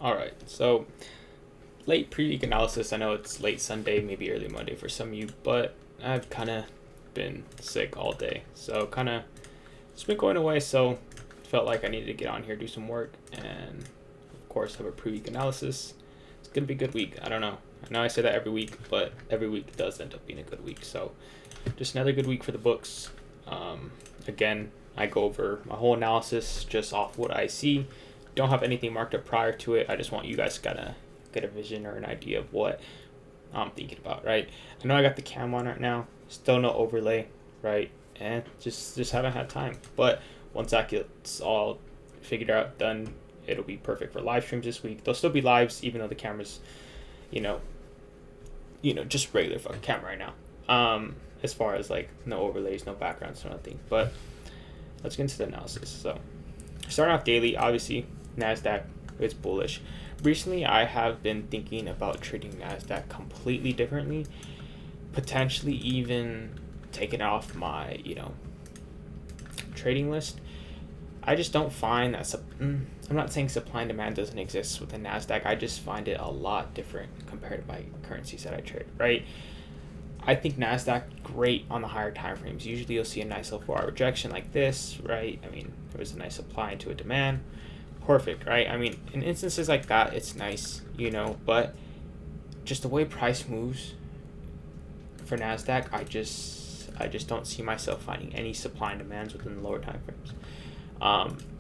All right, so late pre-week analysis. I know it's late Sunday, maybe early Monday for some of you, but I've kind of been sick all day, so kind of it's been going away. So felt like I needed to get on here, do some work, and of course have a pre-week analysis. It's gonna be a good week. I don't know. I know I say that every week, but every week does end up being a good week. So just another good week for the books. Again, I go over my whole analysis just off what I see. Don't have anything marked up prior to it. I just want you guys to kind of get a vision or an idea of what I'm thinking about, right? I know I got the cam on right now. Still no overlay, right? And just haven't had time. But once that gets all figured out, done, it'll be perfect for live streams this week. There'll still be lives, even though the camera's, you know, just regular fucking camera right now. As far as like no overlays, no backgrounds, no nothing. But let's get into the analysis. So starting off daily, obviously NASDAQ is bullish. Recently, I have been thinking about trading NASDAQ completely differently, potentially even taking it off my, trading list. I just don't find that, I'm not saying supply and demand doesn't exist within NASDAQ. I just find it a lot different compared to my currencies that I trade, right? I think NASDAQ great on the higher time frames. Usually you'll see a nice little 4-hour rejection like this, right? I mean, there was a nice supply into a demand. Perfect, right? I mean, in instances like that, it's nice, but just the way price moves for NASDAQ, I just don't see myself finding any supply and demands within the lower time frames,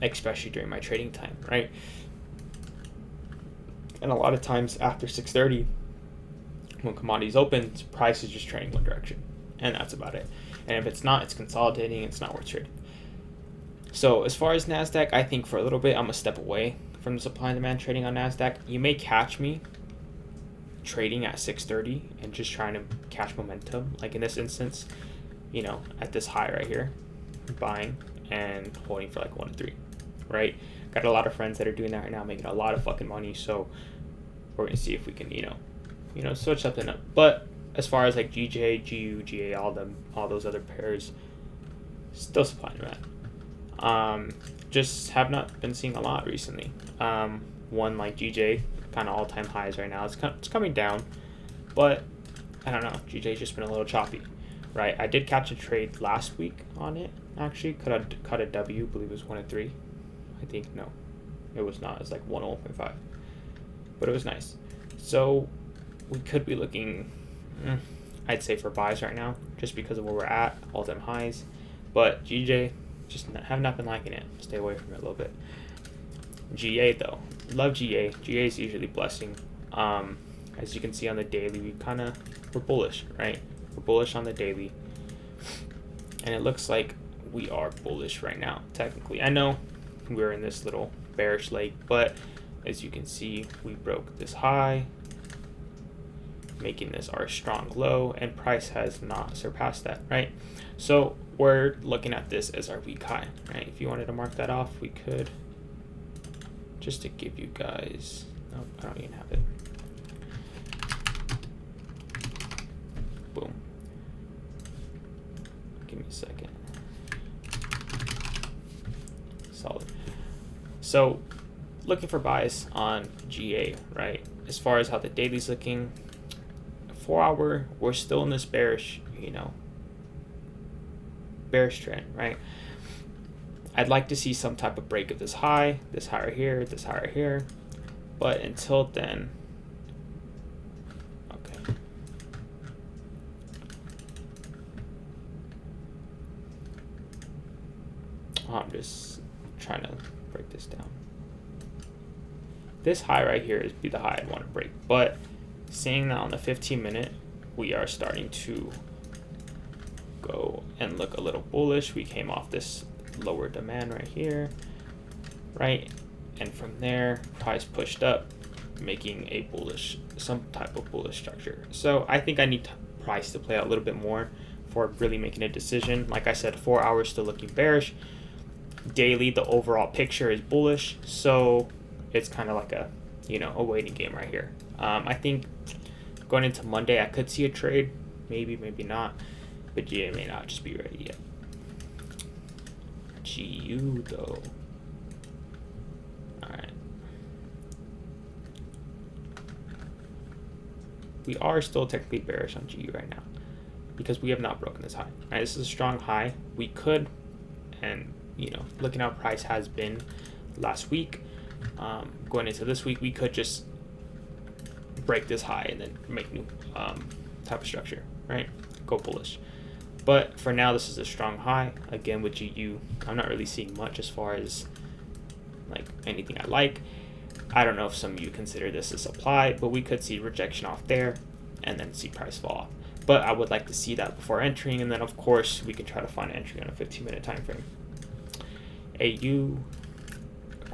especially during my trading time, right? And a lot of times after 6:30, when commodities open, price is just trending one direction, and that's about it. And if it's not, it's consolidating. It's not worth trading. So as far as NASDAQ, I think for a little bit, I'm going to step away from the supply and demand trading on NASDAQ. You may catch me trading at 6:30 and just trying to catch momentum. Like in this instance, at this high right here, buying and holding for like 1 to 3, right? Got a lot of friends that are doing that right now, making a lot of fucking money. So we're going to see if we can, switch something up. But as far as like GJ, GU, GA, all those other pairs, still supply and demand. Just have not been seeing a lot recently. One like GJ, kind of all-time highs right now. It's coming down, but I don't know. GJ's just been a little choppy, right? I did catch a trade last week on it. Actually, cut a W. I believe it was 1 to 3. I think no, it was not. It's like 101.5, but it was nice. So we could be looking, I'd say, for buys right now, just because of where we're at, all-time highs. But GJ, just have not been liking it. Stay away from it a little bit. GA though, love GA. GA is usually blessing. As you can see on the daily, we're bullish, right? We're bullish on the daily, and it looks like we are bullish right now. Technically, I know we're in this little bearish leg, but as you can see, we broke this high, making this our strong low, and price has not surpassed that, right? So we're looking at this as our weak high, right? If you wanted to mark that off, we could, just to give you guys, nope, I don't even have it. Boom. Give me a second. Solid. So looking for buys on GA, right? As far as how the daily's looking, 4-hour, we're still in this bearish, bearish trend, right? I'd like to see some type of break of this high right here, this high right here. But until then, okay. I'm just trying to break this down. This high right here is be the high I'd want to break, but seeing that on the 15-minute, we are starting to go and look a little bullish. We came off this lower demand right here, right? And from there, price pushed up, making a bullish, some type of bullish structure. So I think I need price to play out a little bit more for really making a decision. Like I said, 4 hours still looking bearish. Daily, the overall picture is bullish. So it's kind of like a waiting game right here. I think going into Monday, I could see a trade, maybe not, but GA may not just be ready yet. GU though, all right. we are still technically bearish on GU right now because we have not broken this high. Right, this is a strong high. We could, and looking how price has been last week, going into this week, we could just break this high and then make new type of structure, right? Go bullish. But for now, this is a strong high. Again, with GU, I'm not really seeing much as far as like anything I like. I don't know if some of you consider this a supply, but we could see rejection off there and then see price fall off. But I would like to see that before entering, and then of course we can try to find entry on a 15-minute time frame. AU,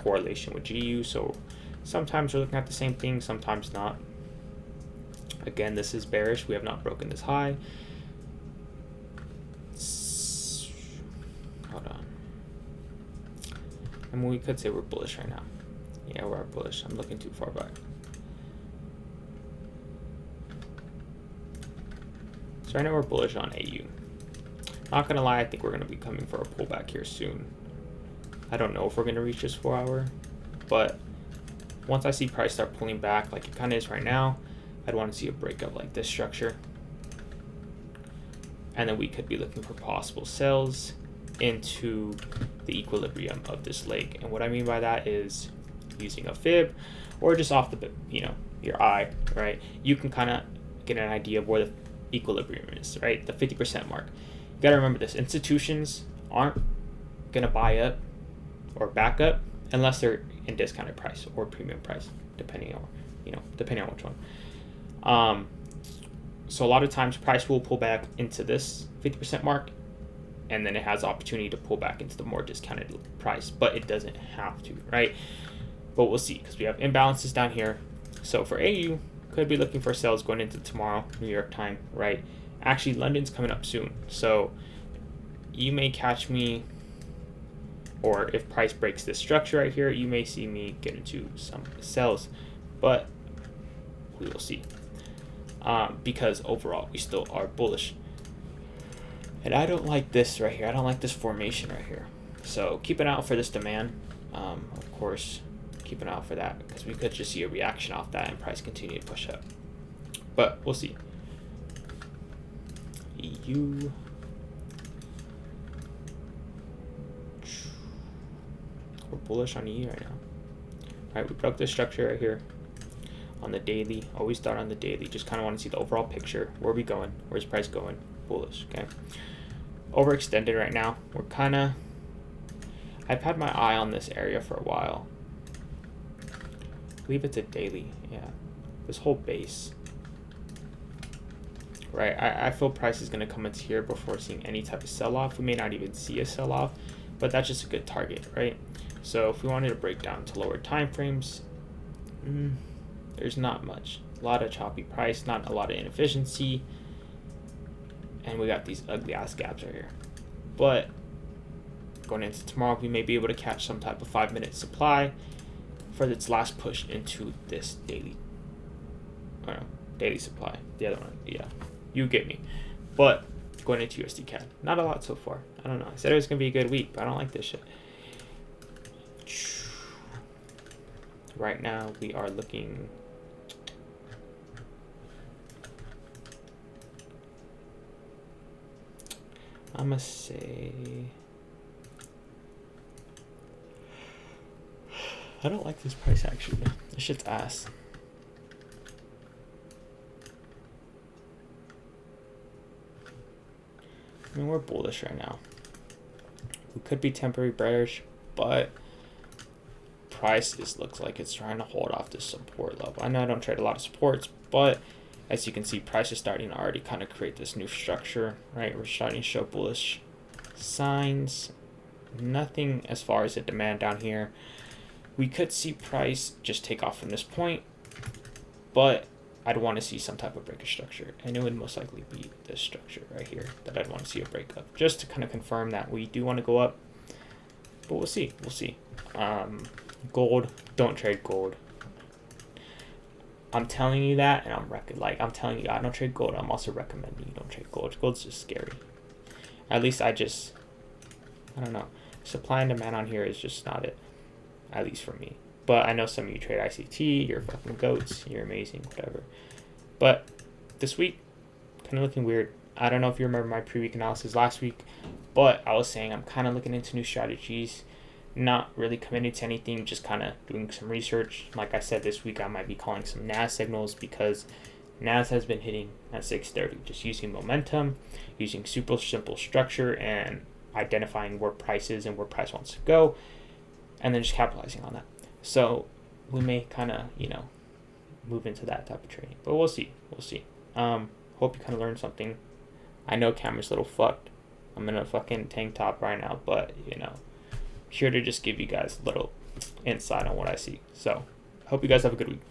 correlation with GU, so sometimes we're looking at the same thing, sometimes not. Again, this is bearish. We have not broken this high. Hold on. I mean, we could say we're bullish right now. Yeah, we're bullish. I'm looking too far back. So right now we're bullish on AU. Not gonna lie, I think we're gonna be coming for a pullback here soon. I don't know if we're gonna reach this 4 hour, but once I see price start pulling back like it kind of is right now, I'd want to see a breakup like this structure. And then we could be looking for possible sells into the equilibrium of this leg. And what I mean by that is using a fib or just off the, your eye, right? You can kind of get an idea of where the equilibrium is, right? The 50% mark. You got to remember this. Institutions aren't going to buy up or back up unless they're in discounted price or premium price, depending on which one. So a lot of times price will pull back into this 50% mark, and then it has the opportunity to pull back into the more discounted price, but it doesn't have to, right? But we'll see, because we have imbalances down here. So for AU, could be looking for sales going into tomorrow, New York time, right? Actually, London's coming up soon, so you may catch me, or if price breaks this structure right here, you may see me get into some sells, but we will see. Because overall, we still are bullish. And I don't like this right here. I don't like this formation right here. So keep an eye out for this demand. Of course, keep an eye out for that, because we could just see a reaction off that and price continue to push up. But we'll see. EU. We're bullish on EU right now. All right, we broke this structure right here on the daily. Always start on the daily. Just kind of want to see the overall picture. Where are we going? Where's price going? Bullish. Okay. Overextended right now. We're kind of. I've had my eye on this area for a while. I believe it's a daily. Yeah. This whole base. Right. I feel price is going to come into here before seeing any type of sell-off. We may not even see a sell-off, but that's just a good target, right? So if we wanted to break down to lower time frames, there's not much. A lot of choppy price, not a lot of inefficiency, and we got these ugly ass gaps right here. But going into tomorrow, we may be able to catch some type of 5-minute supply for its last push into this daily. Daily supply. The other one, yeah, you get me. But going into USD CAD, not a lot so far. I don't know. I said it was gonna be a good week, but I don't like this shit. Right now, we are looking. I'm gonna say. I don't like this price action. This shit's ass. I mean, we're bullish right now. We could be temporary bearish, but price looks like it's trying to hold off this support level. I know I don't trade a lot of supports, but as you can see, price is starting to already kind of create this new structure, right? We're starting to show bullish signs. Nothing as far as the demand down here. We could see price just take off from this point, but I'd want to see some type of breaker structure, and it would most likely be this structure right here that I'd want to see a breakup, just to kind of confirm that we do want to go up. But we'll see. We'll see. Gold, don't trade gold. I'm telling you that, and I'm telling you I don't trade gold. I'm also recommending you don't trade gold. Gold's just scary. At least I don't know. Supply and demand on here is just not it. At least for me. But I know some of you trade ICT, you're fucking goats, you're amazing, whatever. But this week, kind of looking weird. I don't know if you remember my pre-week analysis last week, but I was saying I'm kind of looking into new strategies, not really committing to anything, just kind of doing some research. Like I said, this week I might be calling some NAS signals because NAS has been hitting at 630, just using momentum, using super simple structure, and identifying where price is and where price wants to go, and then just capitalizing on that. So we may kind of, move into that type of trading, but we'll see. Hope you kind of learned something. I know camera's a little fucked. I'm in a fucking tank top right now, but here to just give you guys a little insight on what I see. So hope you guys have a good week.